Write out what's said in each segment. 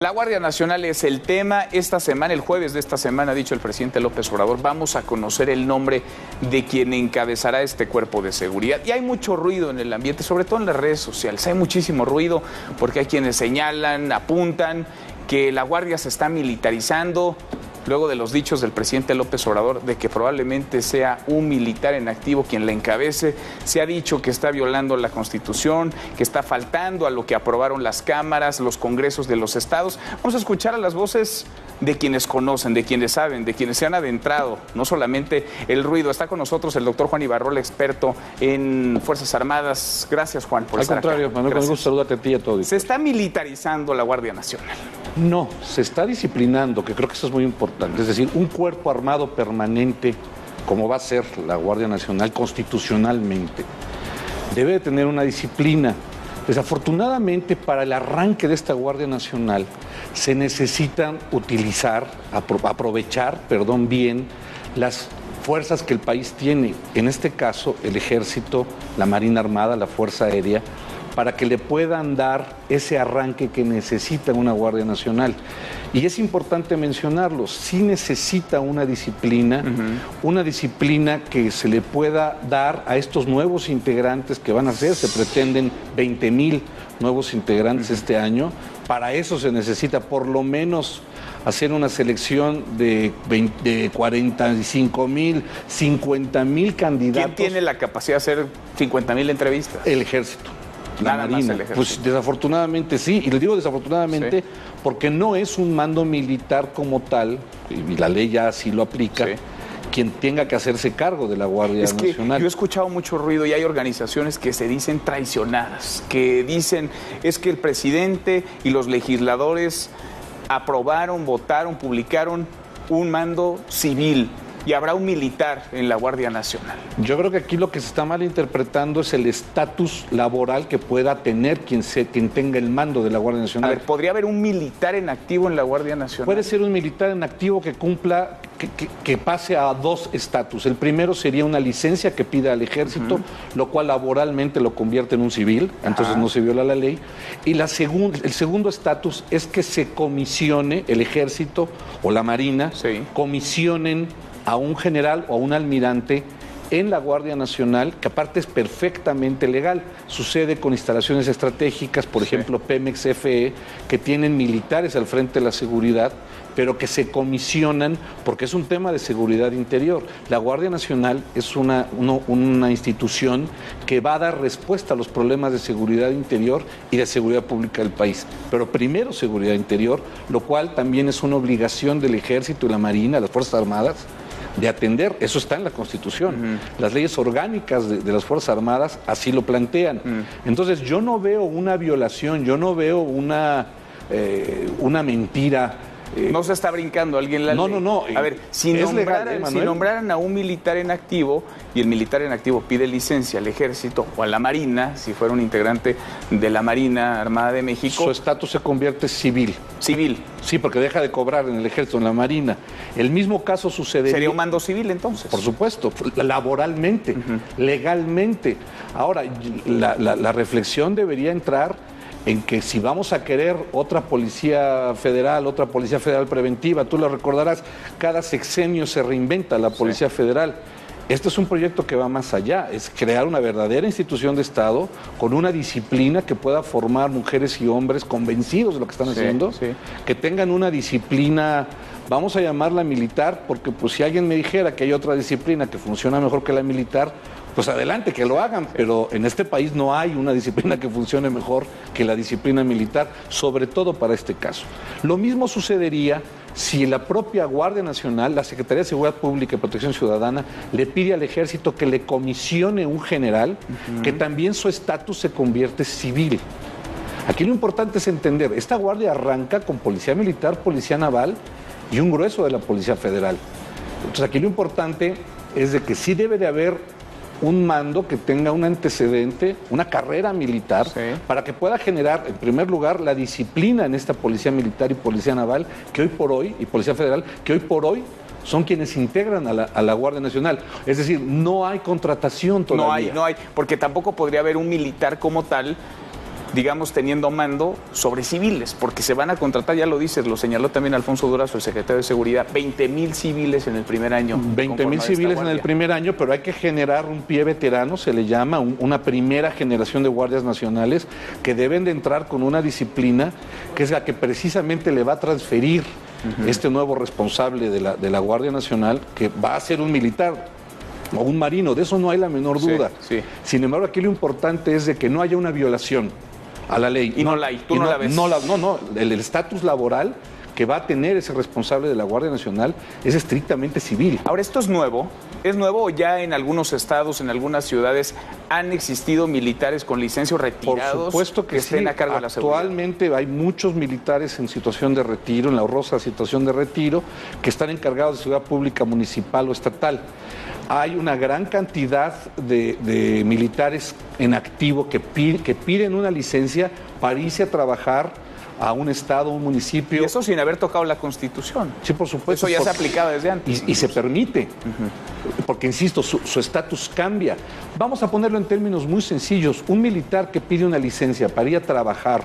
La Guardia Nacional es el tema. Esta semana, el jueves de esta semana, ha dicho el presidente López Obrador, vamos a conocer el nombre de quien encabezará este cuerpo de seguridad. Y hay mucho ruido en el ambiente, sobre todo en las redes sociales. Hay muchísimo ruido porque hay quienes señalan, apuntan que la Guardia se está militarizando, luego de los dichos del presidente López Obrador de que probablemente sea un militar en activo quien la encabece. Se ha dicho que está violando la Constitución, que está faltando a lo que aprobaron las cámaras, los congresos de los estados. Vamos a escuchar a las voces de quienes conocen, de quienes saben, de quienes se han adentrado, no solamente el ruido. Está con nosotros el doctor Juan Ibarrola, experto en Fuerzas Armadas. Gracias, Juan, por estar acá. Al contrario, Manuel, con gusto saludarte a ti y a todos. ¿Se está militarizando la Guardia Nacional? No, se está disciplinando, que creo que eso es muy importante. Es decir, un cuerpo armado permanente, como va a ser la Guardia Nacional constitucionalmente, debe de tener una disciplina. Desafortunadamente, para el arranque de esta Guardia Nacional, se necesitan aprovechar bien las fuerzas que el país tiene, en este caso el Ejército, la Marina Armada, la Fuerza Aérea, para que le puedan dar ese arranque que necesita una Guardia Nacional. Y es importante mencionarlo, sí necesita una disciplina que se le pueda dar a estos nuevos integrantes que van a ser, se pretenden 20,000 nuevos integrantes este año. Para eso se necesita por lo menos hacer una selección de 45,000, 50,000 candidatos. ¿Quién tiene la capacidad de hacer 50,000 entrevistas? El Ejército. La Nada Marina. Más el Ejército. Pues desafortunadamente sí, y les digo desafortunadamente porque no es un mando militar como tal, y la ley ya así lo aplica, quien tenga que hacerse cargo de la Guardia Nacional. Yo he escuchado mucho ruido y hay organizaciones que se dicen traicionadas, que dicen es que el presidente y los legisladores aprobaron, votaron, publicaron un mando civil y habrá un militar en la Guardia Nacional. Yo creo que aquí lo que se está malinterpretando es el estatus laboral que pueda tener quien tenga el mando de la Guardia Nacional. A ver, ¿podría haber un militar en activo en la Guardia Nacional? Puede ser un militar en activo que cumpla, que pase a dos estatus. El primero sería una licencia que pida al Ejército, lo cual laboralmente lo convierte en un civil, entonces no se viola la ley. Y el segundo estatus es que se comisione, el Ejército o la Marina, comisionen a un general o a un almirante en la Guardia Nacional, que aparte es perfectamente legal. Sucede con instalaciones estratégicas, por ejemplo Pemex, CFE, que tienen militares al frente de la seguridad, pero que se comisionan porque es un tema de seguridad interior. La Guardia Nacional es una institución que va a dar respuesta a los problemas de seguridad interior y de seguridad pública del país. Pero primero seguridad interior, lo cual también es una obligación del Ejército y la Marina, las Fuerzas Armadas, de atender. Eso está en la Constitución. Las leyes orgánicas de las Fuerzas Armadas así lo plantean. Entonces yo no veo una violación, yo no veo una mentira. No se está brincando alguien la ley. No. A ver, si nombraran a un militar en activo y el militar en activo pide licencia al Ejército o a la Marina, si fuera un integrante de la Marina Armada de México, su estatus se convierte civil. Civil. Sí, porque deja de cobrar en el Ejército, en la Marina. El mismo caso sucedería. ¿Sería un mando civil entonces? Por supuesto, laboralmente, legalmente. Ahora, la reflexión debería entrar en que si vamos a querer otra policía federal preventiva, tú lo recordarás, cada sexenio se reinventa la Policía Federal. Este es un proyecto que va más allá, es crear una verdadera institución de Estado con una disciplina que pueda formar mujeres y hombres convencidos de lo que están haciendo, que tengan una disciplina, vamos a llamarla militar, porque pues si alguien me dijera que hay otra disciplina que funciona mejor que la militar, pues adelante, que lo hagan, pero en este país no hay una disciplina que funcione mejor que la disciplina militar, sobre todo para este caso. Lo mismo sucedería si la propia Guardia Nacional, la Secretaría de Seguridad Pública y Protección Ciudadana, le pide al Ejército que le comisione un general, que también su estatus se convierte civil. Aquí lo importante es entender, esta Guardia arranca con Policía Militar, Policía Naval y un grueso de la Policía Federal. Entonces aquí lo importante es de que sí debe de haber un mando que tenga un antecedente, una carrera militar, para que pueda generar, en primer lugar, la disciplina en esta Policía Militar y Policía Naval, que hoy por hoy, y Policía Federal, que hoy por hoy son quienes integran a la Guardia Nacional. Es decir, no hay contratación todavía. No hay, porque tampoco podría haber un militar como tal digamos, teniendo mando sobre civiles, porque se van a contratar, ya lo dices, lo señaló también Alfonso Durazo, el secretario de Seguridad, 20,000 civiles en el primer año. 20,000 civiles en el primer año, pero hay que generar un pie veterano, se le llama, una primera generación de guardias nacionales que deben de entrar con una disciplina que es la que precisamente le va a transferir este nuevo responsable de la Guardia Nacional, que va a ser un militar o un marino, de eso no hay la menor duda. Sí. Sin embargo, aquí lo importante es de que no haya una violación a la ley. Y no la hay, tú no la ves. No, el estatus laboral que va a tener ese responsable de la Guardia Nacional es estrictamente civil. Ahora, ¿esto es nuevo? ¿Es nuevo o ya en algunos estados, en algunas ciudades, han existido militares con licencia o retirados? Por supuesto que estén sí. a cargo de la seguridad? Actualmente hay muchos militares en situación de retiro, en la honrosa situación de retiro, que están encargados de seguridad pública municipal o estatal. Hay una gran cantidad de militares en activo que piden una licencia para irse a trabajar a un estado, un municipio. Y eso sin haber tocado la Constitución. Sí, por supuesto. Eso ya se aplicaba desde antes. Y se permite, porque insisto, su estatus cambia. Vamos a ponerlo en términos muy sencillos. Un militar que pide una licencia para ir a trabajar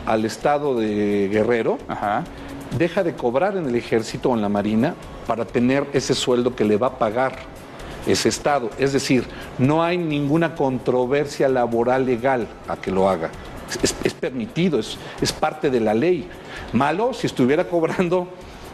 al estado de Guerrero, deja de cobrar en el ejército o en la marina para tener ese sueldo que le va a pagar ese estado. Es decir, no hay ninguna controversia laboral legal a que lo haga. Es permitido, es parte de la ley. Malo si estuviera cobrando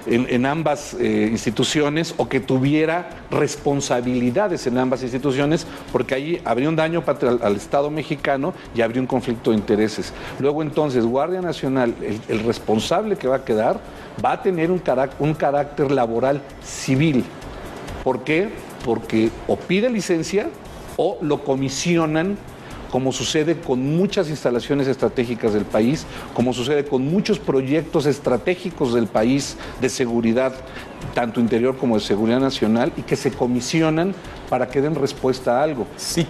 en ambas instituciones o que tuviera responsabilidades en ambas instituciones, porque ahí habría un daño al Estado mexicano y habría un conflicto de intereses. Luego entonces, Guardia Nacional, el responsable que va a quedar, va a tener un carácter laboral civil. ¿Por qué? Porque o pide licencia o lo comisionan, como sucede con muchas instalaciones estratégicas del país, como sucede con muchos proyectos estratégicos del país de seguridad, tanto interior como de seguridad nacional, y que se comisionan para que den respuesta a algo. Si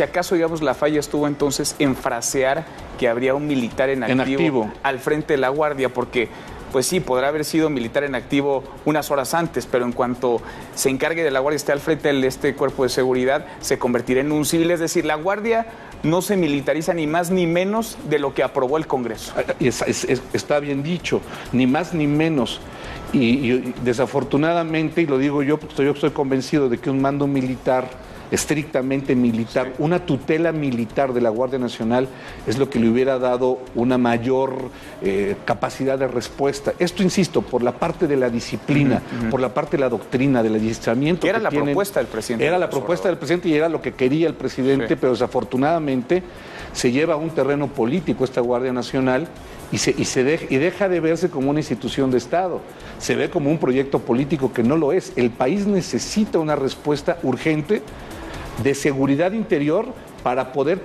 acaso, digamos, la falla estuvo entonces en frasear que habría un militar en activo al frente de la Guardia, porque pues sí, podrá haber sido militar en activo unas horas antes, pero en cuanto se encargue de la Guardia, esté al frente de este cuerpo de seguridad, se convertirá en un civil. Es decir, la Guardia no se militariza ni más ni menos de lo que aprobó el Congreso. Está bien dicho, ni más ni menos. Y desafortunadamente, y lo digo yo porque yo estoy convencido de que un mando militar, estrictamente militar, una tutela militar de la Guardia Nacional es lo que le hubiera dado una mayor capacidad de respuesta. Esto, insisto, por la parte de la disciplina, por la parte de la doctrina, del adiestramiento. Era la propuesta del presidente. Era la propuesta del presidente y era lo que quería el presidente, pero desafortunadamente se lleva a un terreno político esta Guardia Nacional y deja de verse como una institución de Estado. Se ve como un proyecto político que no lo es. El país necesita una respuesta urgente de seguridad interior para poder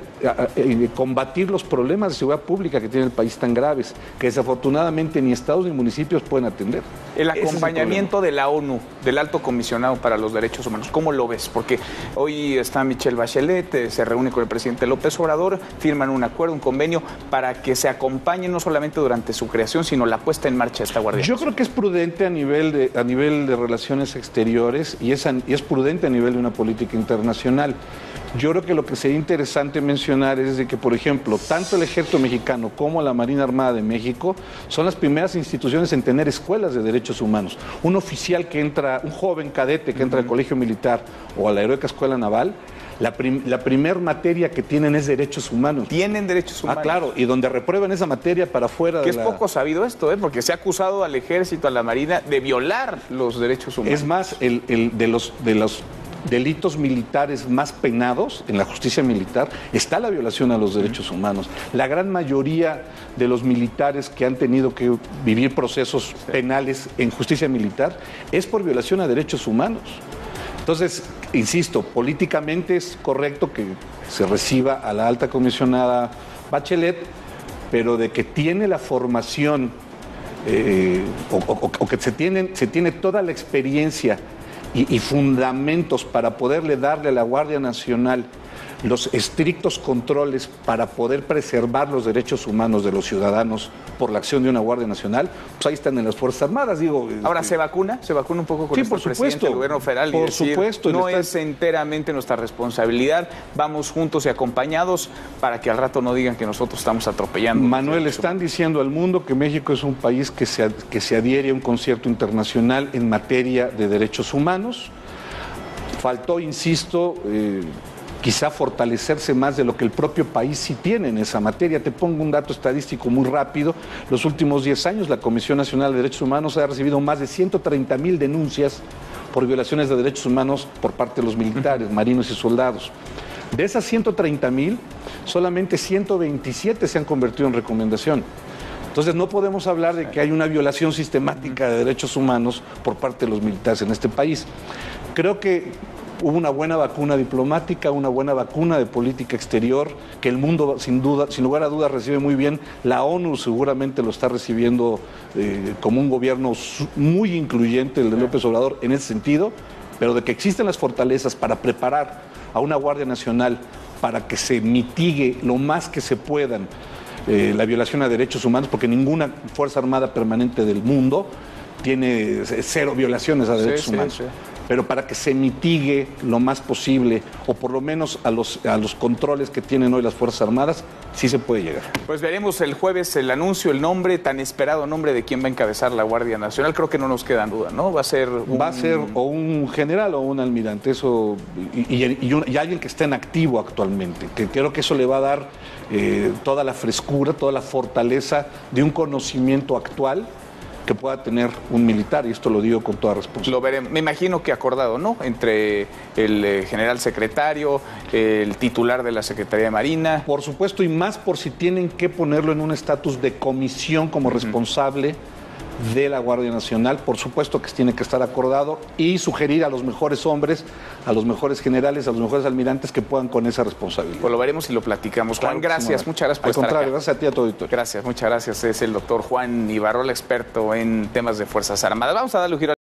combatir los problemas de seguridad pública que tiene el país tan graves, que desafortunadamente ni estados ni municipios pueden atender. El acompañamiento de la ONU, del Alto Comisionado para los Derechos Humanos, ¿cómo lo ves? Porque hoy está Michelle Bachelet, se reúne con el presidente López Obrador, firman un acuerdo, un convenio, para que se acompañe no solamente durante su creación, sino la puesta en marcha de esta Guardia. Yo creo que es prudente a nivel de relaciones exteriores y es prudente a nivel de una política internacional. Yo creo que lo que sería interesante mencionar es de que, por ejemplo, tanto el Ejército Mexicano como la Marina Armada de México son las primeras instituciones en tener escuelas de derechos humanos. Un oficial que entra, un joven cadete que entra al colegio militar o a la Heroica Escuela Naval, la primer materia que tienen es derechos humanos. ¿Tienen derechos humanos? Ah, claro, y donde reprueban esa materia para afuera que es poco sabido esto, porque se ha acusado al Ejército, a la Marina, de violar los derechos humanos. Es más, de los delitos militares más penados en la justicia militar está la violación a los derechos humanos. La gran mayoría de los militares que han tenido que vivir procesos penales en justicia militar es por violación a derechos humanos. Entonces, insisto, políticamente es correcto que se reciba a la alta comisionada Bachelet, pero de que tiene la formación o que se tiene toda la experiencia y fundamentos para poderle darle a la Guardia Nacional los estrictos controles para poder preservar los derechos humanos de los ciudadanos por la acción de una Guardia Nacional, pues ahí están en las Fuerzas Armadas. Digo, ahora, ¿se vacuna un poco con sí, esto por el presidente supuesto, del gobierno federal? por Y decir, supuesto, no es enteramente nuestra responsabilidad, vamos juntos y acompañados para que al rato no digan que nosotros estamos atropellando. Manuel, están diciendo al mundo que México es un país que se adhiere a un concierto internacional en materia de derechos humanos. Faltó, insisto, quizá fortalecerse más de lo que el propio país sí tiene en esa materia. Te pongo un dato estadístico muy rápido. Los últimos 10 años la Comisión Nacional de Derechos Humanos ha recibido más de 130,000 denuncias por violaciones de derechos humanos por parte de los militares, marinos y soldados. De esas 130,000, solamente 127 se han convertido en recomendación. Entonces no podemos hablar de que hay una violación sistemática de derechos humanos por parte de los militares en este país. Creo que hubo una buena vacuna diplomática, una buena vacuna de política exterior, que el mundo sin lugar a dudas recibe muy bien. La ONU seguramente lo está recibiendo como un gobierno muy incluyente, el de López Obrador, en ese sentido, pero de que existen las fortalezas para preparar a una Guardia Nacional para que se mitigue lo más que se puedan la violación a derechos humanos, porque ninguna Fuerza Armada permanente del mundo tiene 0 violaciones a derechos humanos. Sí. Pero para que se mitigue lo más posible, o por lo menos a los controles que tienen hoy las Fuerzas Armadas, sí se puede llegar. Pues veremos el jueves el anuncio, el nombre, tan esperado nombre de quién va a encabezar la Guardia Nacional. Creo que no nos queda duda, ¿no? Va a ser o un general o un almirante, eso, y alguien que esté en activo actualmente, que creo que eso le va a dar toda la frescura, toda la fortaleza de un conocimiento actual que pueda tener un militar, y esto lo digo con toda responsabilidad. Lo veremos, me imagino que acordado, ¿no? Entre el general secretario, el titular de la Secretaría de Marina. Por supuesto, y más por si tienen que ponerlo en un estatus de comisión como responsable de la Guardia Nacional, por supuesto que tiene que estar acordado, y sugerir a los mejores hombres, a los mejores generales, a los mejores almirantes que puedan con esa responsabilidad. Pues lo veremos y lo platicamos. Juan, gracias, muchas gracias por estar acá. Al contrario, gracias a ti, a todo auditorio. Gracias, muchas gracias. Es el doctor Juan Ibarrola, experto en temas de Fuerzas Armadas. Vamos a darle un giro